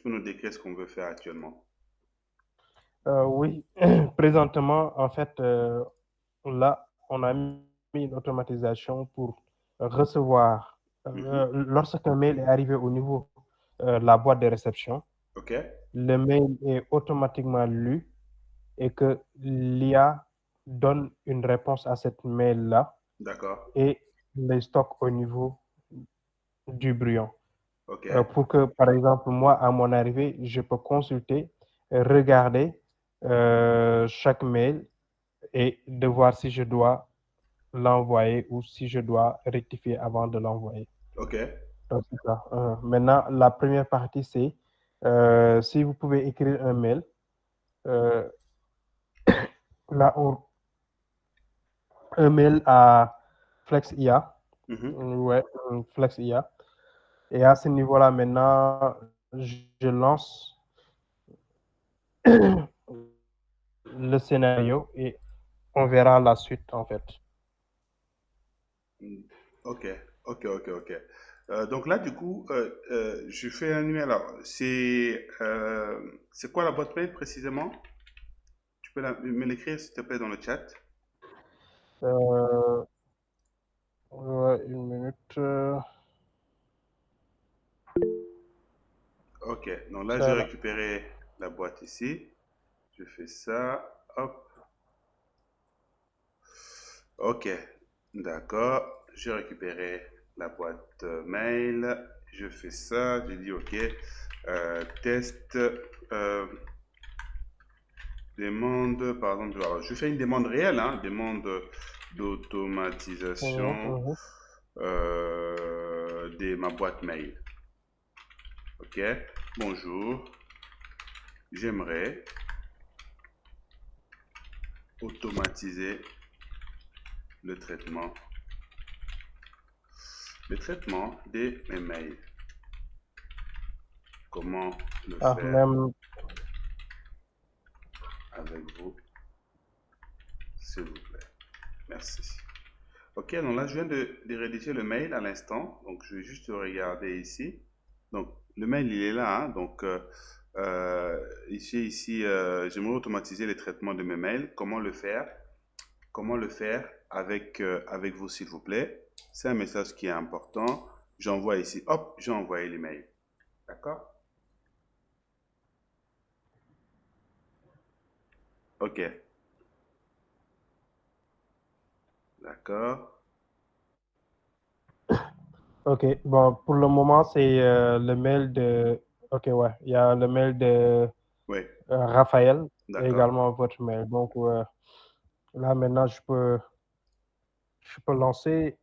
peux nous décrire ce qu'on veut faire actuellement? Oui, présentement, en fait, là, on a mis une automatisation pour recevoir, Mhm. lorsqu'un mail est arrivé au niveau de la boîte de réception, Ok, le mail est automatiquement lu et que l'IA donne une réponse à cette mail-là d'accord. et les stocke au niveau du brouillon. Ok, Pour que, par exemple, moi, à mon arrivée, je peux consulter, regarder chaque mail et de voir si je dois l'envoyer ou si je dois rectifier avant de l'envoyer. ok. Donc, c'est ça. Maintenant, la première partie, c'est si vous pouvez écrire un mail, euh, là, un mail à FlexIA, Mhm. ouais, FlexIA. Et à ce niveau-là, maintenant, je lance le scénario et on verra la suite, en fait. Mm. Ok, ok. Donc là, du coup, je fais un email. Alors, c'est quoi la boîte mail précisément? Tu peux me l'écrire, s'il te plaît, dans le chat? Euh, ouais, une minute. Ok, donc là, je vais Ça, là. récupérer la boîte ici. Je fais ça. Hop. Ok, d'accord. J'ai récupéré la boîte mail. Je fais ça. J'ai dit ok. Test. Demande, par exemple, alors, je fais une demande réelle, hein, demande Mhm, d'automatisation mhm. de ma boîte mail. Ok, bonjour. J'aimerais automatiser le traitement, de mes mails. Comment le Ah, faire même, avec vous, s'il vous plaît? Merci. Ok, donc là, je viens de rédiger le mail à l'instant. Donc, je vais juste regarder ici. Donc, le mail, il est là, hein. Donc, ici, j'aimerais automatiser les traitements de mes mails. Comment le faire? Comment le faire avec vous, s'il vous plaît? C'est un message qui est important. J'envoie ici. Hop, j'ai envoyé l'email. D'accord? Ok, d'accord. ok. Bon, pour le moment, c'est le mail de. Ok, ouais. Il y a le mail de Oui, Raphaël et d'accord. également votre mail. Donc, là, maintenant, je peux lancer.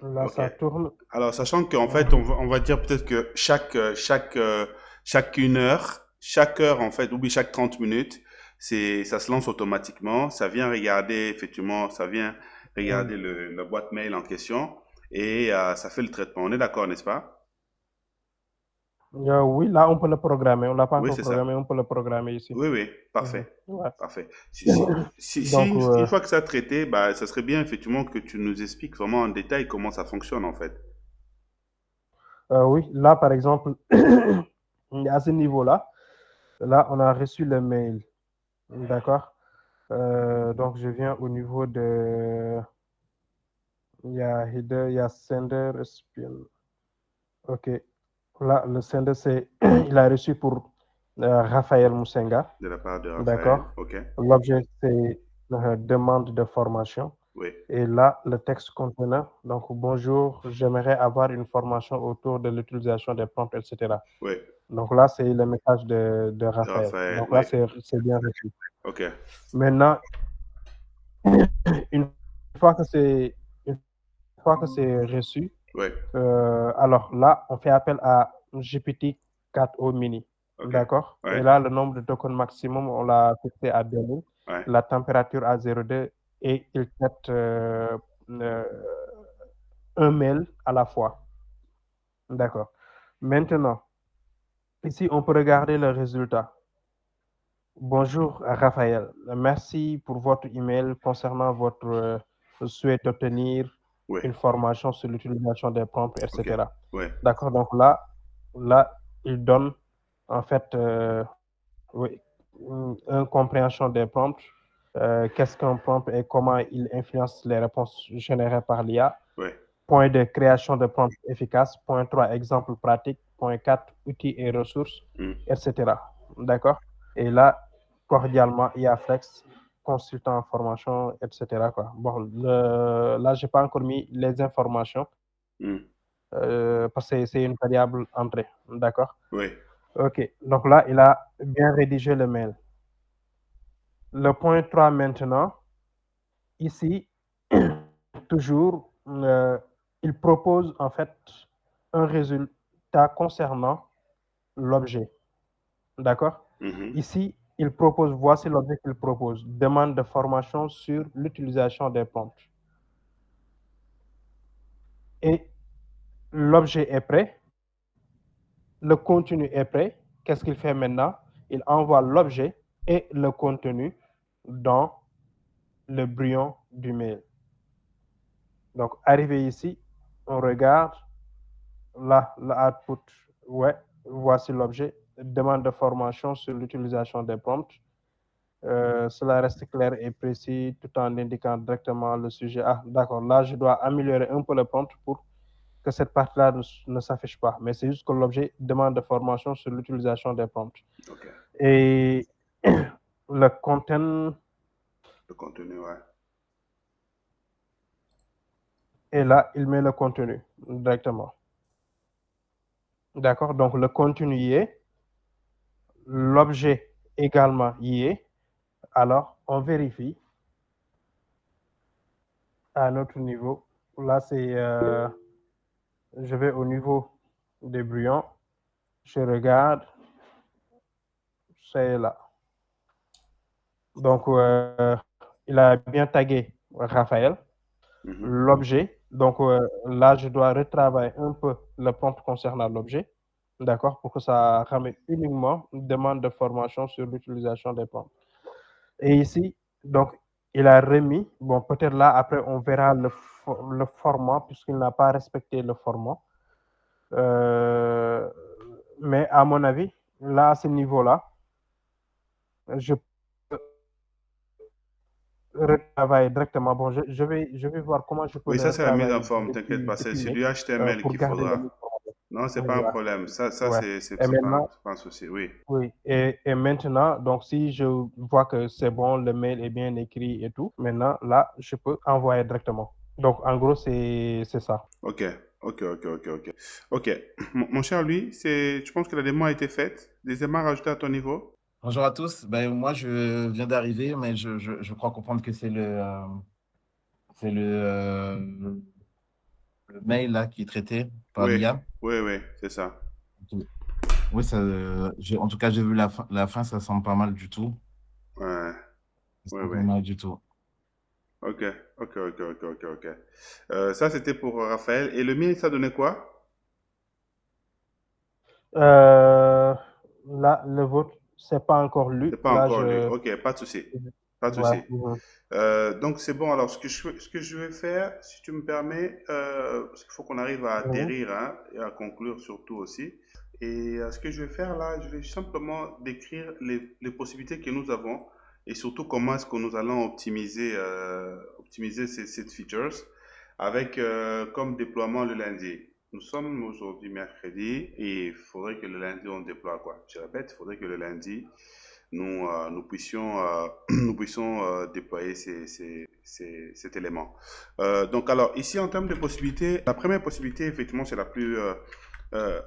Là, Ok. ça tourne. Alors, sachant qu'en fait, Mhm. on va dire peut-être que chaque une heure, chaque heure, en fait, ou bien chaque 30 minutes, ça se lance automatiquement. Ça vient regarder, effectivement, ça vient regarder la boîte mail en question et ça fait le traitement. On est d'accord, n'est-ce pas? Oui, là, on peut le programmer. On ne l'a pas Oui, encore c'est ça. programmé, on peut le programmer ici. Oui, oui, Mhm. parfait. Ouais. Parfait. Si Donc, une fois que ça a traité, bah, ça serait bien, effectivement, que tu nous expliques vraiment en détail comment ça fonctionne, en fait. oui, là, par exemple, à ce niveau-là, là, on a reçu le mail. D'accord? Donc, je viens au niveau de. Il y a header, il y a sender, recipient. OK. Là, le sender, c'est. Il a reçu pour Raphaël Moussenga. De la part de Raphaël. D'accord? OK. L'objet, c'est demande de formation. Oui. Et là, le texte contenant, donc, bonjour, j'aimerais avoir une formation autour de l'utilisation des prompts, etc. Oui. Donc là, c'est le message de De Raphaël. Raphaël. Donc là, Oui. c'est bien reçu. OK. Maintenant, une fois que une fois que c'est reçu, Oui. alors là, on fait appel à GPT-4o mini. OK. D'accord? Ouais. Et là, le nombre de tokens maximum, on l'a fixé à 2000, Ouais. la température à 0,2 et il traite euh, un mail à la fois. D'accord. Maintenant, ici, on peut regarder le résultat. Bonjour Raphaël, merci pour votre email concernant votre souhait d'obtenir Oui. une formation sur l'utilisation des prompts, OK. etc. Ouais. D'accord, donc là, il donne. en fait, oui, une compréhension des prompts. Qu'est-ce qu'un prompt et comment il influence les réponses générées par l'IA. Oui. Point de création de prompts efficaces. Point 3, exemple pratique. Point 4, outils et ressources, Mm. etc. D'accord? Et là, cordialement, IA Flex, consultant en formation, etc. Quoi. Bon, là, je n'ai pas encore mis les informations Mm. parce que c'est une variable entrée. D'accord? Oui. OK. Donc là, il a bien rédigé le mail. Le point 3 maintenant, ici, toujours, il propose en fait un résultat concernant l'objet. D'accord? Mhm. Ici, il propose, voici l'objet qu'il propose, demande de formation sur l'utilisation des prompts. Et l'objet est prêt, le contenu est prêt. Qu'est-ce qu'il fait maintenant? Il envoie l'objet et le contenu dans le brouillon du mail. Donc, arrivé ici, on regarde là, l'output. Ouais, voici l'objet. Demande de formation sur l'utilisation des prompts. Cela reste clair et précis tout en indiquant directement le sujet. Ah, d'accord. Là, je dois améliorer un peu le prompt pour que cette partie-là ne s'affiche pas. Mais c'est juste que l'objet demande de formation sur l'utilisation des prompts. OK. Et le content Le contenu, ouais. est là, il met le contenu directement. D'accord? Donc, le contenu y est. L'objet également y est. Alors, on vérifie à notre niveau. Là, c'est, je vais au niveau des brouillons. Je regarde, c'est là. Donc, il a bien tagué Raphaël, Mhm. l'objet. Donc, là, je dois retravailler un peu le prompt concernant l'objet, d'accord, pour que ça ramène uniquement une demande de formation sur l'utilisation des prompts. Et ici, donc, il a remis, bon, peut-être là, après, on verra le format, puisqu'il n'a pas respecté le format. Mais à mon avis, là, à ce niveau-là, je peux retravailler directement. Bon, je vais voir comment je peux Oui, le ça, c'est la mise en retravailler forme, t'inquiète pas. C'est depuis mai du HTML pour qu'il garder le faudra. même format. Non, c'est pas un Voilà. problème. Ça Ouais. Et maintenant, c'est pas un souci. Oui. oui. Et maintenant, donc, si je vois que c'est bon, le mail est bien écrit et tout, maintenant, là, je peux envoyer directement. Donc, en gros, c'est ça. OK. OK, OK, OK, OK. OK. Mon cher, lui, je pense que la démo a été faite. Des éléments à rajouter à ton niveau? Bonjour à tous. Ben, moi, je viens d'arriver, mais je crois comprendre que c'est le mail là qui est traité par Oui, l'IA. oui, oui, c'est ça. Oui, en tout cas, j'ai vu la fin, ça semble pas mal du tout. Ouais, Ça oui, semble oui. pas mal du tout. OK, OK, OK, OK, OK, OK. Ça, c'était pour Raphaël. Et le mien, ça donnait quoi? Euh, Là, le vôtre, c'est pas encore lu. C'est pas Là, encore lu. je. OK, pas de souci. Pas de Ouais. souci. Donc, c'est bon. Alors, ce que je vais faire, si tu me permets, parce qu'il faut qu'on arrive à atterrir, hein, et à conclure surtout aussi. Et ce que je vais faire là, je vais simplement décrire les possibilités que nous avons et surtout comment est-ce que nous allons optimiser ces features avec comme déploiement le lundi. Nous sommes aujourd'hui mercredi et il faudrait que le lundi on déploie quoi. Je répète, il faudrait que le lundi nous puissions, nous puissions déployer cet élément. Donc alors ici en termes de possibilités, la première possibilité effectivement c'est la plus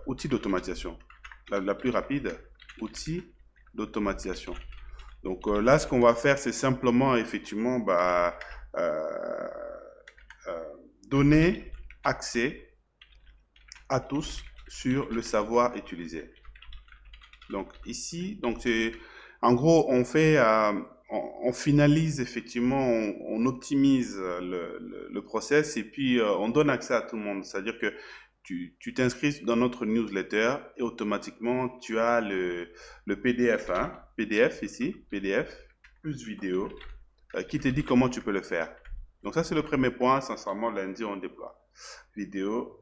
outil d'automatisation, la plus rapide, outil d'automatisation. Donc là ce qu'on va faire c'est simplement effectivement euh, euh, donner accès à tous sur le savoir utilisé. Donc ici, donc c'est en gros on finalise effectivement, on optimise le process et puis on donne accès à tout le monde. C'est-à-dire que tu t'inscris dans notre newsletter et automatiquement tu as le PDF, hein, PDF ici, PDF plus vidéo qui te dit comment tu peux le faire. Donc ça c'est le premier point. Sincèrement lundi on déploie vidéo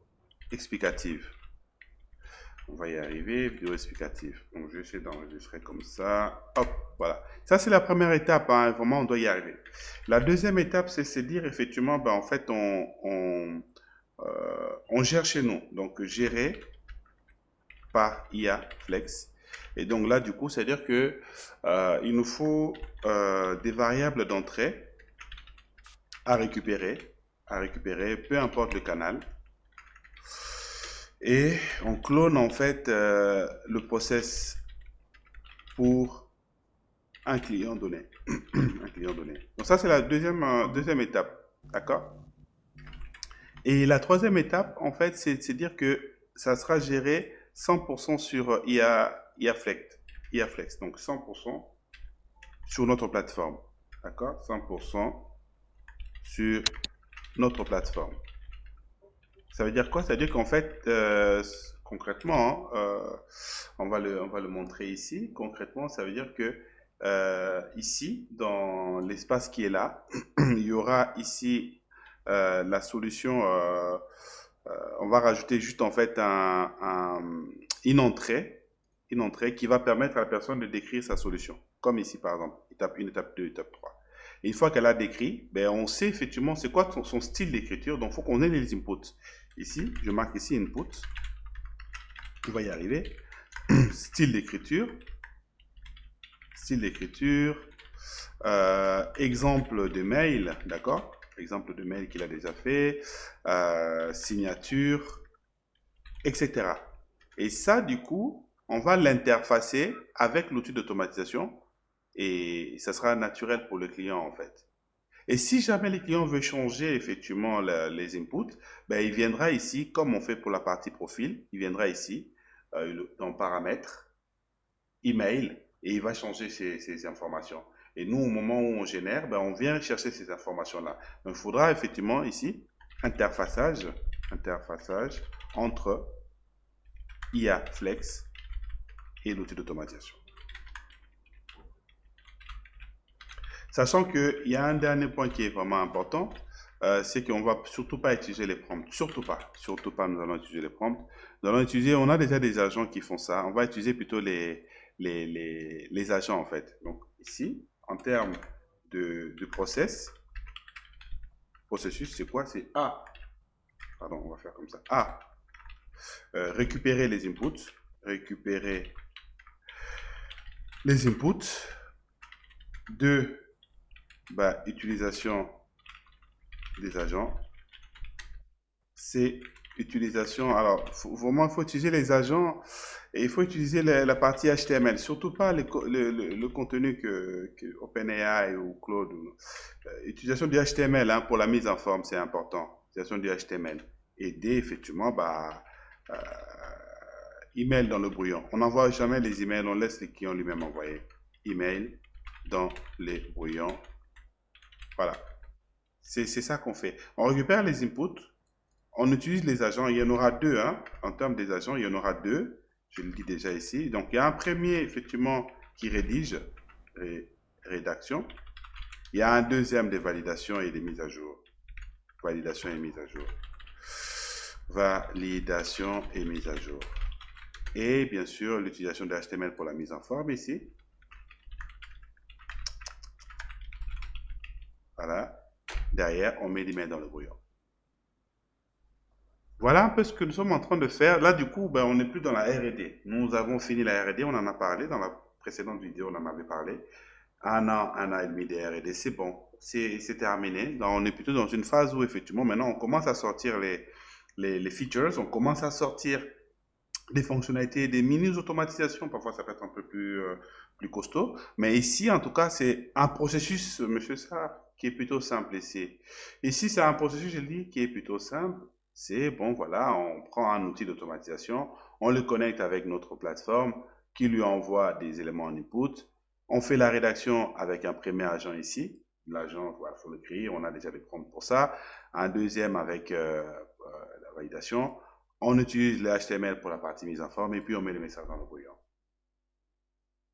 explicative. On va y arriver, vidéo explicative. Donc, je vais essayer d'enregistrer comme ça. Hop, voilà. Ça, c'est la première étape. Hein. Vraiment, on doit y arriver. La deuxième étape, c'est dire effectivement, ben, en fait, on gère chez nous. Donc, gérer par IA Flex. Et donc là, du coup, c'est-à-dire que il nous faut des variables d'entrée à récupérer, peu importe le canal. Et on clone en fait le process pour un client donné. Un client donné. Donc ça, c'est la deuxième étape. D'accord? Et la troisième étape, en fait, c'est dire que ça sera géré 100% sur IA Flex. Donc 100% sur notre plateforme. D'accord? 100% sur notre plateforme. Ça veut dire quoi? Ça veut dire qu'en fait, concrètement, on va le montrer ici. Concrètement, ça veut dire que ici, dans l'espace qui est là, il y aura ici la solution. On va rajouter juste en fait une entrée qui va permettre à la personne de décrire sa solution. Comme ici, par exemple, étape 1, étape 2, étape 3. Et une fois qu'elle a décrit, ben, on sait effectivement c'est quoi son style d'écriture. Donc, il faut qu'on ait les inputs. Ici, je marque ici input. On va y arriver. Style d'écriture. Style d'écriture. Exemple de mail, d'accord? Exemple de mail qu'il a déjà fait. Signature, etc. Et ça, du coup, on va l'interfacer avec l'outil d'automatisation et ça sera naturel pour le client, en fait. Et si jamais le client veut changer effectivement les inputs, ben, il viendra ici, comme on fait pour la partie profil, il viendra ici dans paramètres, email, et il va changer ces informations. Et nous, au moment où on génère, ben, on vient chercher ces informations-là. Donc, il faudra effectivement ici, interfaçage entre IA Flex et l'outil d'automatisation. Sachant qu'il y a un dernier point qui est vraiment important, c'est qu'on ne va surtout pas utiliser les prompts. Surtout pas, nous allons utiliser les prompts. On a déjà des agents qui font ça. On va utiliser plutôt les agents, en fait. Donc, ici, en termes de processus, c'est quoi? C'est A. Pardon, on va faire comme ça. A. Récupérer les inputs. Récupérer les inputs. 2. Bah, utilisation des agents. C'est utilisation. Alors, vraiment, il faut utiliser les agents et il faut utiliser la partie HTML. Surtout pas le contenu que OpenAI ou Claude. Utilisation du HTML hein, pour la mise en forme, c'est important. Utilisation du HTML. Et D, effectivement, bah, email dans le brouillon. On n'envoie jamais les emails, on laisse les clients lui-même envoyer. Email dans les brouillons. Voilà. C'est ça qu'on fait. On récupère les inputs, on utilise les agents. Il y en aura deux. Hein. En termes des agents, il y en aura deux. Je le dis déjà ici. Donc, il y a un premier, effectivement, qui rédige, rédaction. Il y a un deuxième de validation et de mise à jour. Validation et mise à jour. Validation et mise à jour. Et bien sûr, l'utilisation de HTML pour la mise en forme ici. Voilà. Derrière, on met l'email dans le brouillon. Voilà un peu ce que nous sommes en train de faire. Là, du coup, ben, on n'est plus dans la R&D. Nous avons fini la R&D, on en a parlé dans la précédente vidéo, on en avait parlé. Un an et demi de R&D, c'est bon, c'est terminé. Donc, on est plutôt dans une phase où, effectivement, maintenant, on commence à sortir les features, on commence à sortir des fonctionnalités, des mini-automatisations. Parfois, ça peut être un peu plus costaud. Mais ici, en tout cas, c'est un processus, monsieur Sarr, qui est plutôt simple ici. Ici, c'est un processus, je le dis, qui est plutôt simple. C'est, bon, voilà, on prend un outil d'automatisation, on le connecte avec notre plateforme qui lui envoie des éléments en input. On fait la rédaction avec un premier agent ici. L'agent, il faut le créer, on a déjà des prompts pour ça. Un deuxième avec la validation. On utilise le HTML pour la partie mise en forme et puis on met le message dans le brouillon.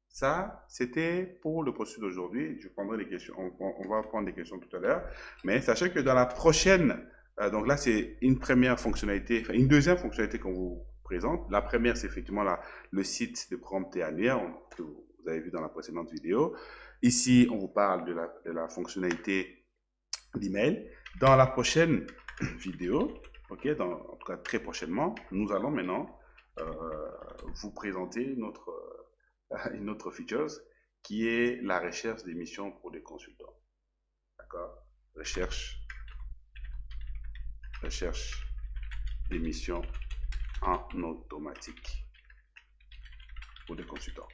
Ça, c'était pour le processus d'aujourd'hui. Je prendrai les questions. On va prendre des questions tout à l'heure. Mais sachez que dans la prochaine, donc là, c'est une première fonctionnalité, enfin, une deuxième fonctionnalité qu'on vous présente. La première, c'est effectivement le site de prompt et annuaire que vous avez vu dans la précédente vidéo. Ici, on vous parle de la fonctionnalité d'email. Dans la prochaine vidéo, ok, en tout cas très prochainement, nous allons maintenant vous présenter une autre feature qui est la recherche d'émissions pour des consultants. D'accord? Recherche d'émissions en automatique pour des consultants.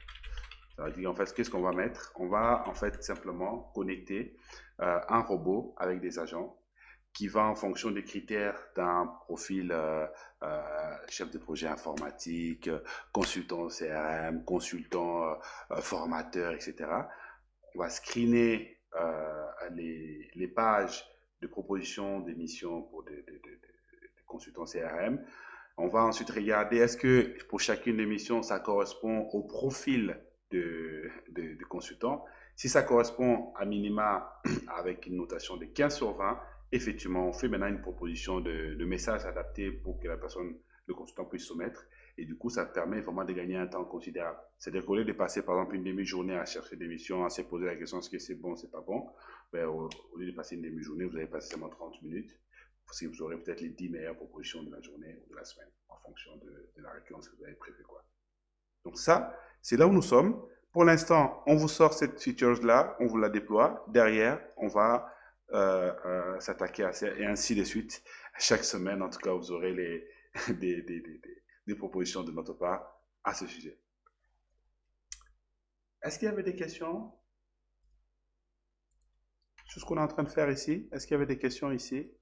Ça veut dire en fait, qu'est-ce qu'on va mettre? On va en fait simplement connecter un robot avec des agents qui va en fonction des critères d'un profil chef de projet informatique, consultant CRM, consultant formateur, etc. On va screener les pages de proposition d'émissions pour des consultants CRM. On va ensuite regarder est-ce que pour chacune des missions, ça correspond au profil de consultant. Si ça correspond à minima avec une notation de 15 sur 20, effectivement, on fait maintenant une proposition de message adapté pour que le consultant puisse soumettre. Et du coup, ça permet vraiment de gagner un temps considérable. C'est-à-dire qu'au lieu de passer, par exemple, une demi-journée à chercher des missions, à se poser la question est-ce que c'est bon, c'est pas bon, ben, au lieu de passer une demi-journée, vous allez passer seulement 30 minutes. Parce que vous aurez peut-être les 10 meilleures propositions de la journée ou de la semaine, en fonction de la récurrence que vous avez prévue, quoi. Donc ça, c'est là où nous sommes. Pour l'instant, on vous sort cette feature-là, on vous la déploie. Derrière, on va s'attaquer à ça et ainsi de suite. Chaque semaine, en tout cas, vous aurez des propositions de notre part à ce sujet. Est-ce qu'il y avait des questions sur ce qu'on est en train de faire ici? Est-ce qu'il y avait des questions ici?